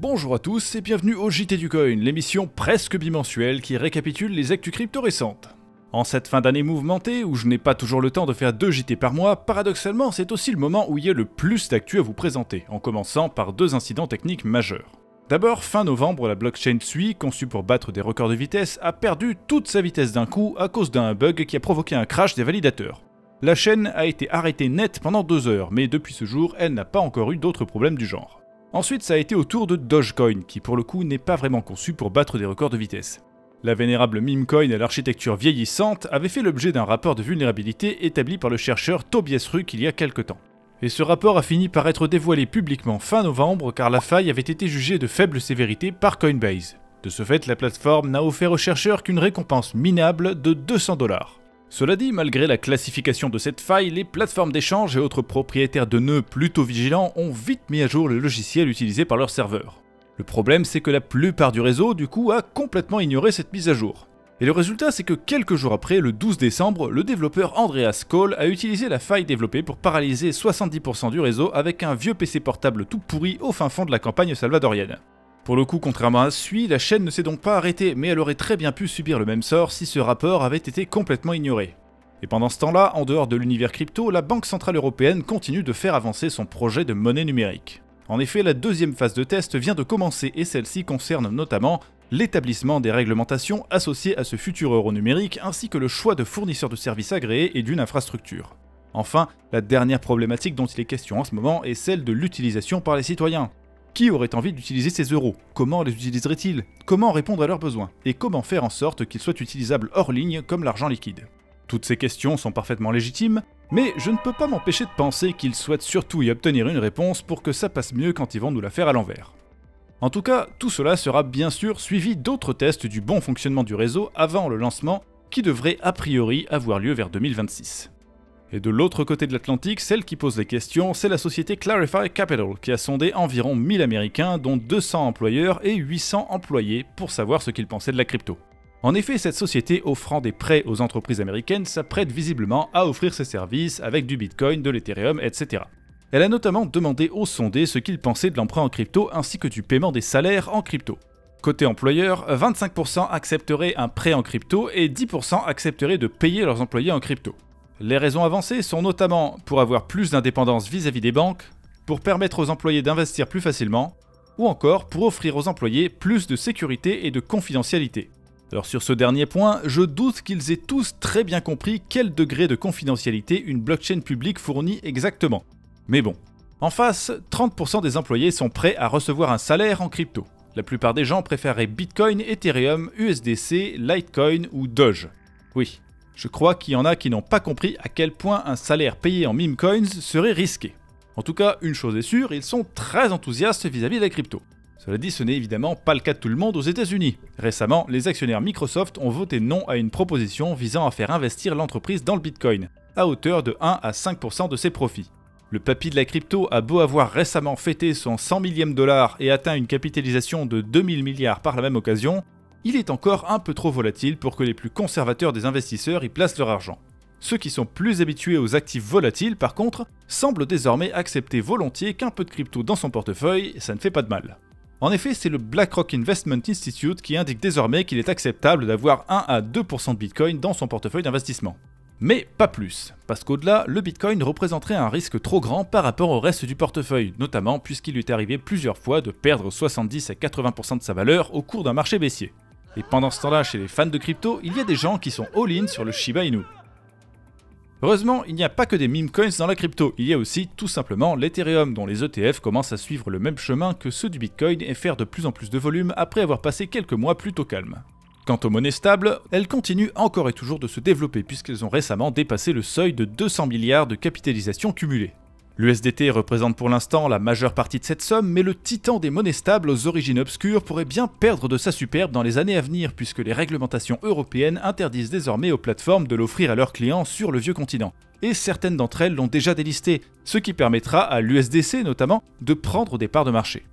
Bonjour à tous et bienvenue au JT du Coin, l'émission presque bimensuelle qui récapitule les actus crypto récentes. En cette fin d'année mouvementée, où je n'ai pas toujours le temps de faire 2 JT par mois, paradoxalement c'est aussi le moment où il y a le plus d'actu à vous présenter, en commençant par 2 incidents techniques majeurs. D'abord, fin novembre, la blockchain Sui, conçue pour battre des records de vitesse, a perdu toute sa vitesse d'un coup à cause d'un bug qui a provoqué un crash des validateurs. La chaîne a été arrêtée net pendant 2 heures, mais depuis ce jour, elle n'a pas encore eu d'autres problèmes du genre. Ensuite, ça a été au tour de Dogecoin, qui pour le coup n'est pas vraiment conçu pour battre des records de vitesse. La vénérable meme coin à l'architecture vieillissante avait fait l'objet d'un rapport de vulnérabilité établi par le chercheur Tobias Ruck il y a quelque temps. Et ce rapport a fini par être dévoilé publiquement fin novembre car la faille avait été jugée de faible sévérité par Coinbase. De ce fait, la plateforme n'a offert aux chercheurs qu'une récompense minable de 200 $. Cela dit, malgré la classification de cette faille, les plateformes d'échange et autres propriétaires de nœuds plutôt vigilants ont vite mis à jour le logiciel utilisé par leurs serveurs. Le problème, c'est que la plupart du réseau, du coup, a complètement ignoré cette mise à jour. Et le résultat, c'est que quelques jours après, le 12 décembre, le développeur Andreas Kohl a utilisé la faille développée pour paralyser 70% du réseau avec un vieux PC portable tout pourri au fin fond de la campagne salvadorienne. Pour le coup, contrairement à Sui, la chaîne ne s'est donc pas arrêtée, mais elle aurait très bien pu subir le même sort si ce rapport avait été complètement ignoré. Et pendant ce temps-là, en dehors de l'univers crypto, la Banque Centrale Européenne continue de faire avancer son projet de monnaie numérique. En effet, la deuxième phase de test vient de commencer et celle-ci concerne notamment l'établissement des réglementations associées à ce futur euro numérique ainsi que le choix de fournisseurs de services agréés et d'une infrastructure. Enfin, la dernière problématique dont il est question en ce moment est celle de l'utilisation par les citoyens. Qui aurait envie d'utiliser ces euros? Comment les utiliserait-il? Comment répondre à leurs besoins? Et comment faire en sorte qu'ils soient utilisables hors ligne comme l'argent liquide? Toutes ces questions sont parfaitement légitimes, mais je ne peux pas m'empêcher de penser qu'ils souhaitent surtout y obtenir une réponse pour que ça passe mieux quand ils vont nous la faire à l'envers. En tout cas, tout cela sera bien sûr suivi d'autres tests du bon fonctionnement du réseau avant le lancement, qui devrait a priori avoir lieu vers 2026. Et de l'autre côté de l'Atlantique, celle qui pose les questions, c'est la société Clarify Capital, qui a sondé environ 1000 Américains, dont 200 employeurs et 800 employés, pour savoir ce qu'ils pensaient de la crypto. En effet, cette société offrant des prêts aux entreprises américaines s'apprête visiblement à offrir ses services avec du Bitcoin, de l'Ethereum, etc. Elle a notamment demandé aux sondés ce qu'ils pensaient de l'emprunt en crypto ainsi que du paiement des salaires en crypto. Côté employeur, 25% accepteraient un prêt en crypto et 10% accepteraient de payer leurs employés en crypto. Les raisons avancées sont notamment pour avoir plus d'indépendance vis-à-vis des banques, pour permettre aux employés d'investir plus facilement, ou encore pour offrir aux employés plus de sécurité et de confidentialité. Alors sur ce dernier point, je doute qu'ils aient tous très bien compris quel degré de confidentialité une blockchain publique fournit exactement. Mais bon. En face, 30% des employés sont prêts à recevoir un salaire en crypto. La plupart des gens préféreraient Bitcoin, Ethereum, USDC, Litecoin ou Doge. Oui, je crois qu'il y en a qui n'ont pas compris à quel point un salaire payé en meme coins serait risqué. En tout cas, une chose est sûre, ils sont très enthousiastes vis-à-vis de la crypto. Cela dit, ce n'est évidemment pas le cas de tout le monde aux États-Unis. Récemment, les actionnaires Microsoft ont voté non à une proposition visant à faire investir l'entreprise dans le Bitcoin, à hauteur de 1 à 5% de ses profits. Le papy de la crypto a beau avoir récemment fêté son 100 millième dollar et atteint une capitalisation de 2000 milliards par la même occasion, il est encore un peu trop volatile pour que les plus conservateurs des investisseurs y placent leur argent. Ceux qui sont plus habitués aux actifs volatiles, par contre, semblent désormais accepter volontiers qu'un peu de crypto dans son portefeuille, ça ne fait pas de mal. En effet, c'est le BlackRock Investment Institute qui indique désormais qu'il est acceptable d'avoir 1 à 2% de Bitcoin dans son portefeuille d'investissement. Mais pas plus, parce qu'au-delà, le Bitcoin représenterait un risque trop grand par rapport au reste du portefeuille, notamment puisqu'il lui est arrivé plusieurs fois de perdre 70 à 80% de sa valeur au cours d'un marché baissier. Et pendant ce temps-là, chez les fans de crypto, il y a des gens qui sont all-in sur le Shiba Inu. Heureusement, il n'y a pas que des meme coins dans la crypto, il y a aussi tout simplement l'Ethereum dont les ETF commencent à suivre le même chemin que ceux du Bitcoin et faire de plus en plus de volume après avoir passé quelques mois plutôt calmes. Quant aux monnaies stables, elles continuent encore et toujours de se développer puisqu'elles ont récemment dépassé le seuil de 200 milliards de capitalisation cumulée. L'USDT représente pour l'instant la majeure partie de cette somme, mais le titan des monnaies stables aux origines obscures pourrait bien perdre de sa superbe dans les années à venir puisque les réglementations européennes interdisent désormais aux plateformes de l'offrir à leurs clients sur le vieux continent. Et certaines d'entre elles l'ont déjà délisté, ce qui permettra à l'USDC notamment de prendre des parts de marché.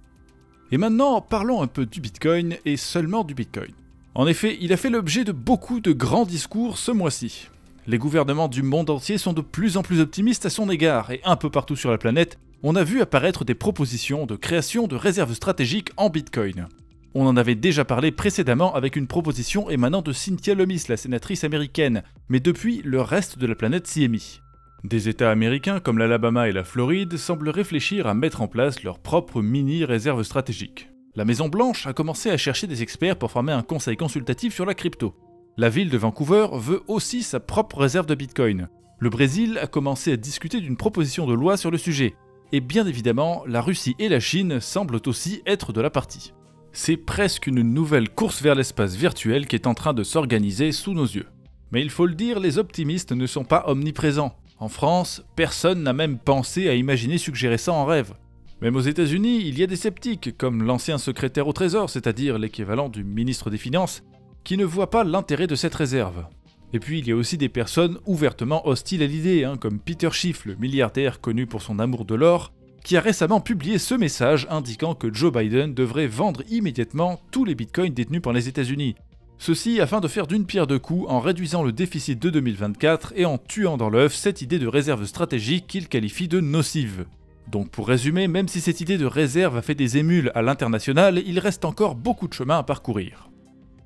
Et maintenant, parlons un peu du Bitcoin et seulement du Bitcoin. En effet, il a fait l'objet de beaucoup de grands discours ce mois-ci. Les gouvernements du monde entier sont de plus en plus optimistes à son égard, et un peu partout sur la planète, on a vu apparaître des propositions de création de réserves stratégiques en Bitcoin. On en avait déjà parlé précédemment avec une proposition émanant de Cynthia Lummis, la sénatrice américaine, mais depuis, le reste de la planète s'y est mis. Des États américains comme l'Alabama et la Floride semblent réfléchir à mettre en place leurs propres mini-réserves stratégiques. La Maison-Blanche a commencé à chercher des experts pour former un conseil consultatif sur la crypto. La ville de Vancouver veut aussi sa propre réserve de Bitcoin. Le Brésil a commencé à discuter d'une proposition de loi sur le sujet. Et bien évidemment, la Russie et la Chine semblent aussi être de la partie. C'est presque une nouvelle course vers l'espace virtuel qui est en train de s'organiser sous nos yeux. Mais il faut le dire, les optimistes ne sont pas omniprésents. En France, personne n'a même pensé à imaginer suggérer ça en rêve. Même aux États-Unis, il y a des sceptiques, comme l'ancien secrétaire au Trésor, c'est-à-dire l'équivalent du ministre des Finances, qui ne voient pas l'intérêt de cette réserve. Et puis il y a aussi des personnes ouvertement hostiles à l'idée, comme Peter Schiff, le milliardaire connu pour son amour de l'or, qui a récemment publié ce message indiquant que Joe Biden devrait vendre immédiatement tous les bitcoins détenus par les États-Unis. Ceci afin de faire d'une pierre deux coups en réduisant le déficit de 2024 et en tuant dans l'œuf cette idée de réserve stratégique qu'il qualifie de nocive. Donc pour résumer, même si cette idée de réserve a fait des émules à l'international, il reste encore beaucoup de chemin à parcourir.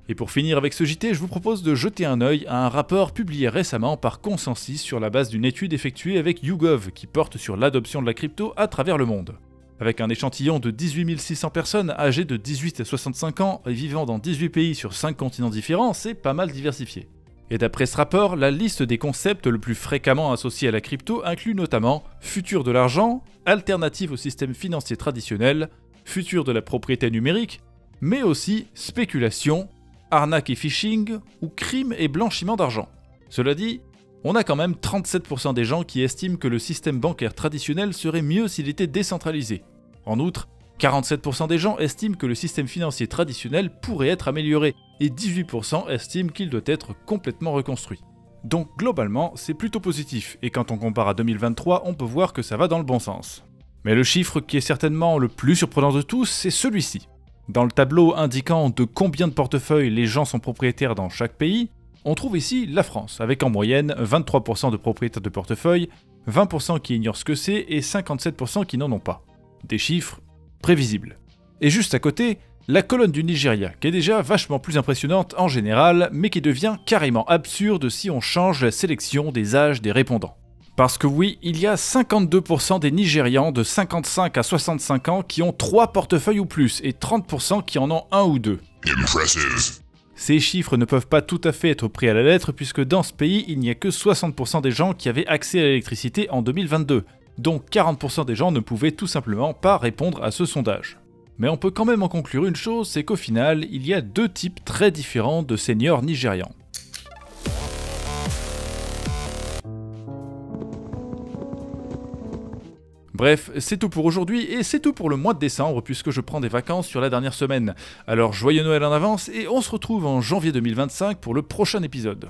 Et pour finir avec ce JT, je vous propose de jeter un œil à un rapport publié récemment par Consensus sur la base d'une étude effectuée avec YouGov qui porte sur l'adoption de la crypto à travers le monde. Avec un échantillon de 18 600 personnes âgées de 18 à 65 ans et vivant dans 18 pays sur 5 continents différents, c'est pas mal diversifié. Et d'après ce rapport, la liste des concepts le plus fréquemment associés à la crypto inclut notamment futur de l'argent, alternative au système financier traditionnel, futur de la propriété numérique, mais aussi spéculation, arnaque et phishing, ou crime et blanchiment d'argent. Cela dit, on a quand même 37% des gens qui estiment que le système bancaire traditionnel serait mieux s'il était décentralisé. En outre, 47% des gens estiment que le système financier traditionnel pourrait être amélioré, et 18% estiment qu'il doit être complètement reconstruit. Donc globalement, c'est plutôt positif, et quand on compare à 2023, on peut voir que ça va dans le bon sens. Mais le chiffre qui est certainement le plus surprenant de tous, c'est celui-ci. Dans le tableau indiquant de combien de portefeuilles les gens sont propriétaires dans chaque pays, on trouve ici la France, avec en moyenne 23% de propriétaires de portefeuille, 20% qui ignorent ce que c'est et 57% qui n'en ont pas. Des chiffres prévisibles. Et juste à côté, la colonne du Nigeria, qui est déjà vachement plus impressionnante en général, mais qui devient carrément absurde si on change la sélection des âges des répondants. Parce que oui, il y a 52% des Nigérians de 55 à 65 ans qui ont 3 portefeuilles ou plus, et 30% qui en ont 1 ou 2. Impressive. Ces chiffres ne peuvent pas tout à fait être pris à la lettre puisque dans ce pays, il n'y a que 60% des gens qui avaient accès à l'électricité en 2022, donc 40% des gens ne pouvaient tout simplement pas répondre à ce sondage. Mais on peut quand même en conclure une chose, c'est qu'au final, il y a 2 types très différents de seniors nigérians. Bref, c'est tout pour aujourd'hui et c'est tout pour le mois de décembre puisque je prends des vacances sur la dernière semaine. Alors joyeux Noël en avance et on se retrouve en janvier 2025 pour le prochain épisode.